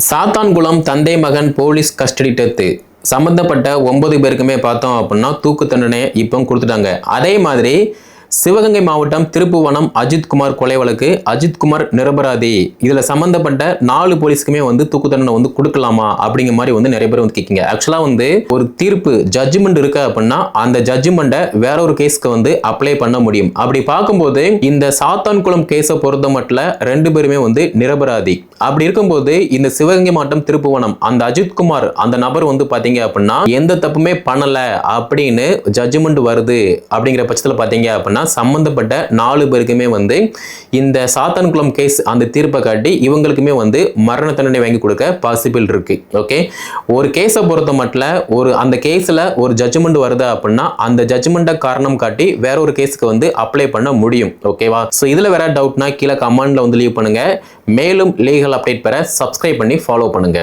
சாத்தான்குளம் தந்தை மகன் police custody death சம்பந்தப்பட்ட 9 பேருக்குமே பார்த்தோம் அப்படின்னா தூக்கு தண்டனை இப்போ கொடுத்துட்டாங்க. அதே மாதிரி சிவகங்கை மாவட்டம் திருப்புவனம் அஜித்குமார் கொலை வழக்கு, அஜித்குமார் நிரபராதி, இதுல சம்பந்தப்பட்ட 4 போலீஸ்க்குமே தூக்கு தண்டனை கொடுக்கலாமா அப்படிங்கிற மாதிரி நிறைய பேர் கேட்கீங்க. ஆக்சுவலா ஒரு தீர்ப்பு ஜட்ஜ்மெண்ட் இருக்கு அப்படின்னா அந்த ஜட்ஜ்மெண்ட்டை வேற ஒரு கேஸ்க்கு அப்ளை பண்ண முடியும். அப்படி பார்க்கும்போது இந்த சாத்தான்குளம் கேஸை பொறுத்த மட்டும் 2 பேருமே நிரபராதி. அப்படி இருக்கும்போது இந்த சிவகங்கை மாவட்டம் திருப்புவனம் அந்த அஜித்குமார் அந்த நபர் பாத்தீங்க அப்படின்னா எந்த தப்புமே பண்ணல அப்படின்னு ஜட்ஜ்மெண்ட் வருது. அப்படிங்கிற பட்சத்தில் பாத்தீங்க அப்படின்னா சம்பந்தப்பட்ட 4 பேருக்குமே இந்த சாத்தான்குளம் கேஸ் அந்த தீர்ப்பை காட்டி இவங்களுக்குமே மரண தண்டனை வாங்கி கொடுக்க பாசிபிள் இருக்கு. ஓகே, ஒரு கேஸை பொறுத்த மட்டும் அந்த கேஸ்ல ஒரு ஜட்ஜ்மெண்ட் வருது அப்படின்னா அந்த ஜட்ஜ்மெண்ட்டை காரணம் காட்டி வேற ஒரு கேஸ்க்கு அப்ளை பண்ண முடியும். ஓகேவா? ஸோ இதுல வேற டவுட்னா கீழே கமெண்ட்ல லீவ் பண்ணுங்க. மேலும் லீகல் அப்டேட் பெற சப்ஸ்கிரைப் பண்ணி ஃபாலோ பண்ணுங்க.